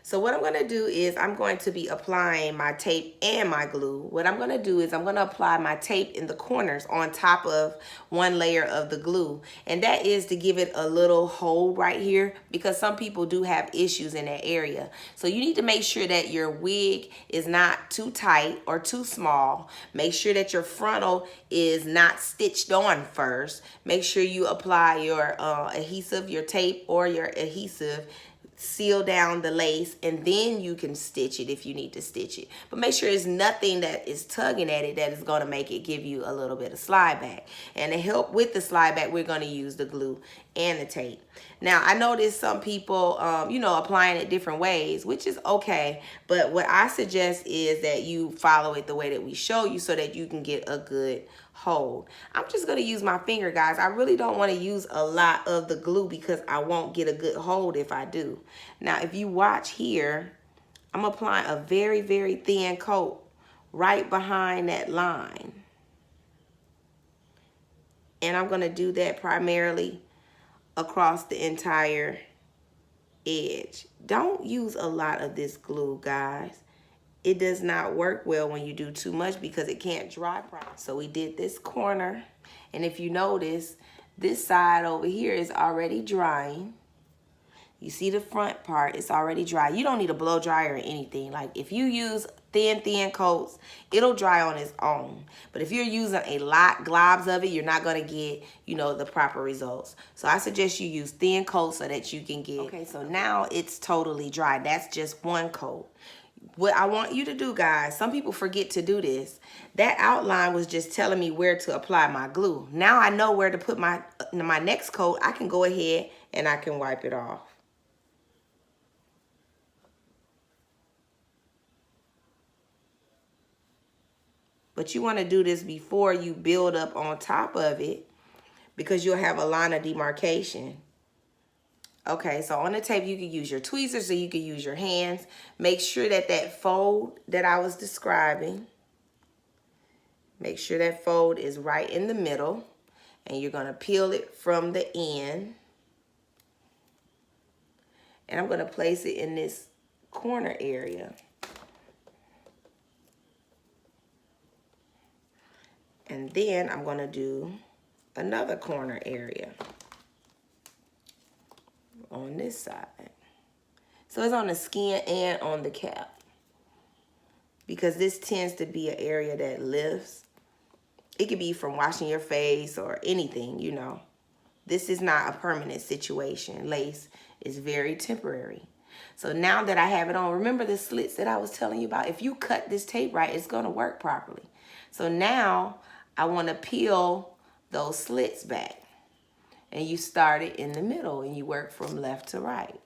So what I'm going to do is I'm going to be applying my tape and my glue. What I'm going to do is I'm going to apply my tape in the corners on top of one layer of the glue. And that is to give it a little hold right here, because some people do have issues in that area. So you need to make sure that your wig is not too tight or too small. Make sure that your frontal is not stitched on first. Make sure you apply your adhesive, your tape or your adhesive, seal down the lace, and then you can stitch it if you need to stitch it. But make sure it's nothing that is tugging at it that is going to make it give you a little bit of slide back. And to help with the slide back, we're going to use the glue and the tape. Now, I noticed some people, you know, applying it different ways, which is okay. But what I suggest is that you follow it the way that we show you so that you can get a good hold. I'm just going to use my finger, guys. I really don't want to use a lot of the glue because I won't get a good hold if I do. Now, if you watch here, I'm applying a very, very thin coat right behind that line. And I'm going to do that primarily across the entire edge. Don't use a lot of this glue, guys. It does not work well when you do too much because it can't dry properly. So we did this corner, and if you notice, this side over here is already drying. You see the front part, it's already dry. You don't need a blow dryer or anything. Like if you use thin coats, it'll dry on its own. But if you're using a lot globs of it, you're not gonna get, you know, the proper results. So I suggest you use thin coats so that you can get. Okay, so now it's totally dry. That's just one coat. What I want you to do, guys, some people forget to do this. That outline was just telling me where to apply my glue. Now I know where to put my next coat. I can go ahead and I can wipe it off. But you want to do this before you build up on top of it because you'll have a line of demarcation. Okay, so on the tape, you can use your tweezers or you can use your hands. Make sure that that fold that I was describing, make sure that fold is right in the middle. And you're going to peel it from the end. And I'm going to place it in this corner area. And then I'm going to do another corner area on this side. So it's on the skin and on the cap, because this tends to be an area that lifts. It could be from washing your face or anything, you know. This is not a permanent situation. Lace is very temporary. So now that I have it on, remember the slits that I was telling you about? If you cut this tape right, it's going to work properly. So now I want to peel those slits back. And you start it in the middle and you work from left to right.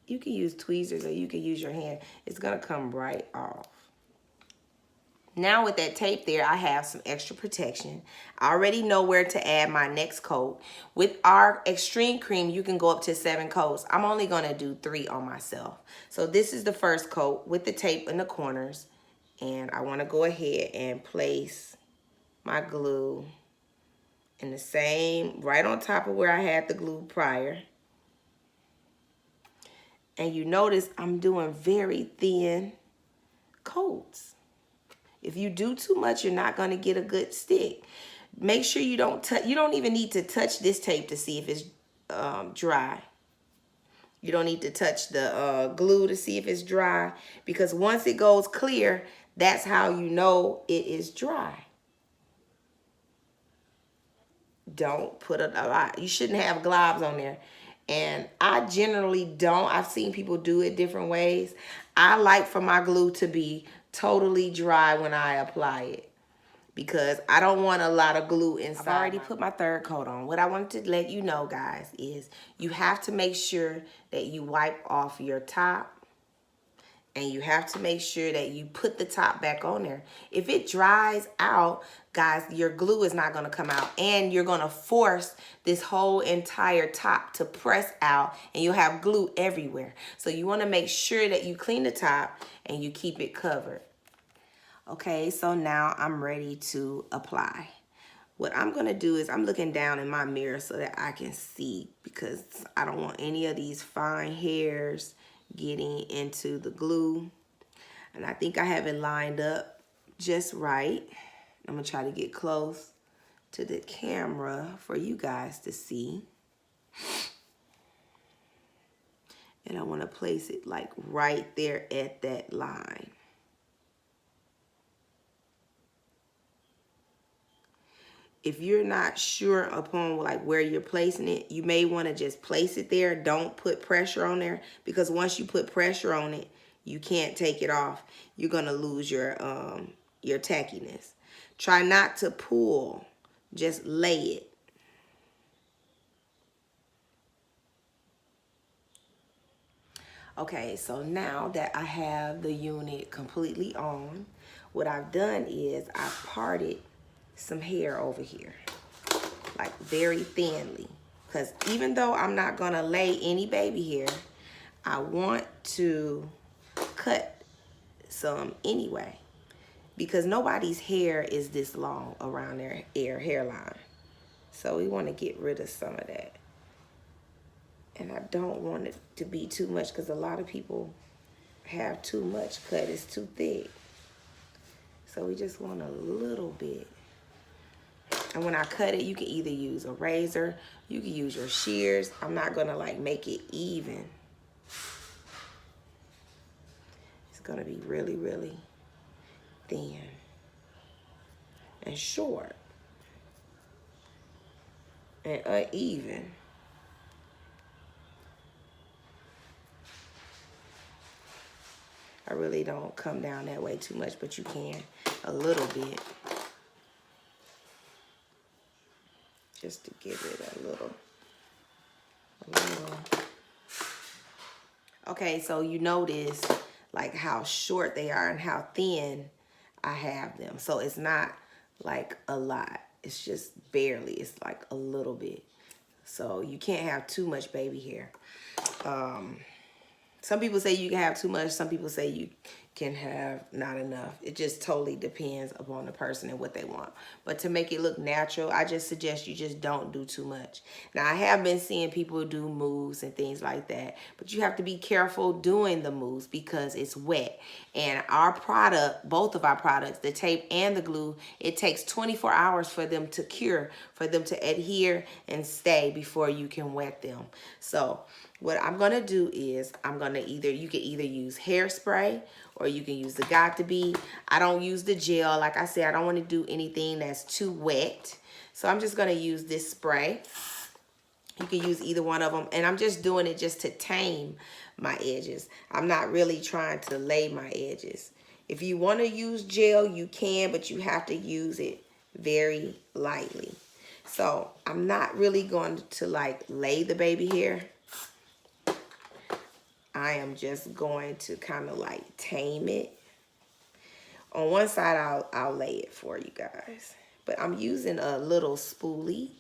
You can use tweezers or you can use your hand. It's going to come right off. Now with that tape there, I have some extra protection. I already know where to add my next coat. With our extreme cream, you can go up to 7 coats. I'm only going to do 3 on myself. So this is the first coat with the tape in the corners. And I want to go ahead and place my glue in the same, right on top of where I had the glue prior. And you notice I'm doing very thin coats. If you do too much, you're not going to get a good stick. Make sure you don't touch. You don't even need to touch this tape to see if it's dry. You don't need to touch the glue to see if it's dry, because once it goes clear, that's how you know it is dry. Don't put a lot. You shouldn't have globs on there. And I generally don't. I've seen people do it different ways. I like for my glue to be totally dry when I apply it, because I don't want a lot of glue inside. I've already put my third coat on. What I wanted to let you know, guys, is you have to make sure that you wipe off your top. And you have to make sure that you put the top back on there. If it dries out, guys, your glue is not going to come out. And you're going to force this whole entire top to press out. And you'll have glue everywhere. So you want to make sure that you clean the top and you keep it covered. Okay, so now I'm ready to apply. what I'm gonna do is I'm looking down in my mirror so that I can see, because I don't want any of these fine hairs getting into the glue. And I think I have it lined up just right. I'm gonna try to get close to the camera for you guys to see. And I wanna place it like right there at that line. If you're not sure upon like where you're placing it, you may want to just place it there. Don't put pressure on there, because once you put pressure on it, you can't take it off. You're gonna lose your tackiness. Try not to pull, just lay it. Okay, so now that I have the unit completely on, what I've done is I've parted some hair over here, like very thinly, because even though I'm not gonna lay any baby hair, I want to cut some anyway, because nobody's hair is this long around their hairline. So we want to get rid of some of that. And I don't want it to be too much, because a lot of people have too much cut. It's too thick. So we just want a little bit. And when I cut it, you can either use a razor, you can use your shears. I'm not gonna like make it even. It's gonna be really, really thin and short and uneven. I really don't come down that way too much, but you can a little bit. Just to give it a little. Okay, so you notice like how short they are and how thin I have them. So it's not like a lot. It's just barely. It's like a little bit. So you can't have too much baby hair. Some people say you can have too much. Some people say you can have not enough. It just totally depends upon the person and what they want. But to make it look natural, I just suggest you just don't do too much. Now, I have been seeing people do moves and things like that, but you have to be careful doing the moves because it's wet. And our product, both of our products, the tape and the glue, it takes 24 hours for them to cure, for them to adhere and stay before you can wet them. So what I'm gonna do is you can either use hairspray or you can use the Got2b. I don't use the gel. Like I said, I don't want to do anything that's too wet. So I'm just gonna use this spray. You can use either one of them. And I'm just doing it just to tame my edges. I'm not really trying to lay my edges. If you want to use gel, you can, but you have to use it very lightly. So I'm not really going to like lay the baby hair. I am just going to kind of like tame it. On one side, I'll lay it for you guys. But I'm using a little spoolie,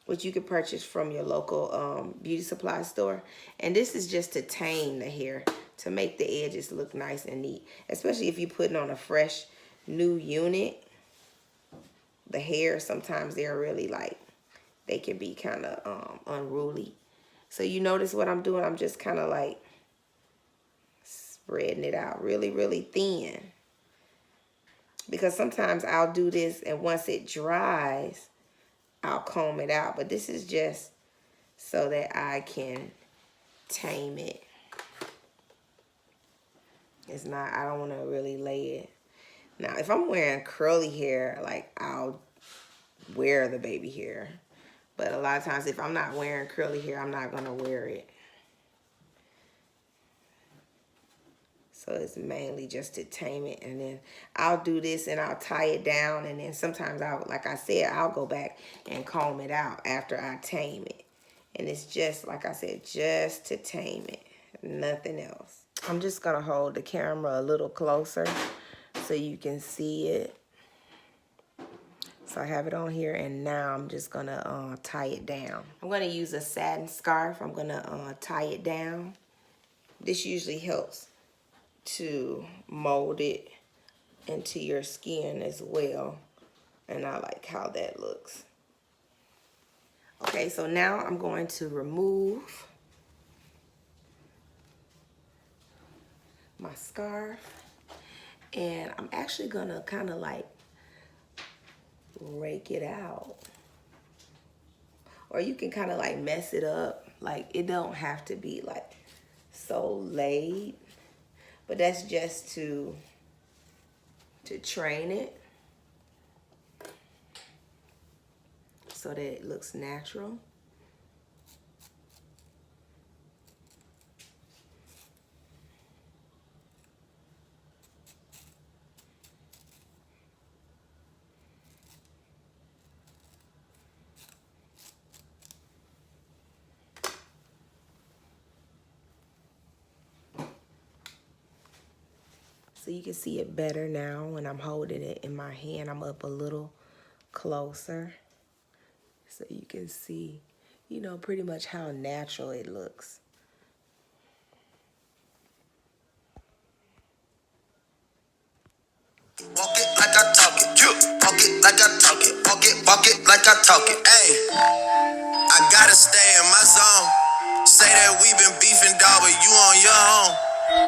which you can purchase from your local beauty supply store. And this is just to tame the hair, to make the edges look nice and neat. Especially if you're putting on a fresh new unit. The hair, sometimes they're really like, they can be kind of unruly. So you notice what I'm doing? I'm just kind of like spreading it out really, really thin. Because sometimes I'll do this and once it dries, I'll comb it out. But this is just so that I can tame it. It's not, I don't want to really lay it. Now, if I'm wearing curly hair, like I'll wear the baby hair. But a lot of times if I'm not wearing curly hair, I'm not going to wear it. So it's mainly just to tame it. And then I'll do this and I'll tie it down. And then sometimes like I said, I'll go back and comb it out after I tame it. And it's just, like I said, just to tame it. Nothing else. I'm just going to hold the camera a little closer so you can see it. So I have it on here, and now I'm just gonna tie it down. I'm gonna use a satin scarf. I'm gonna tie it down. This usually helps to mold it into your skin as well. And I like how that looks. Okay, so now I'm going to remove my scarf. And I'm actually gonna kind of like rake it out. Or you can kind of like mess it up. Like it don't have to be like so laid. But that's just to train it so that it looks natural. So you can see it better now when I'm holding it in my hand. I'm up a little closer so you can see, you know, pretty much how natural it looks. Walk it like I talk it, walk it like I talk it, walk it like I talk it. Ayy, I gotta stay in my zone. Say that we been beefing, dog, but you on your own.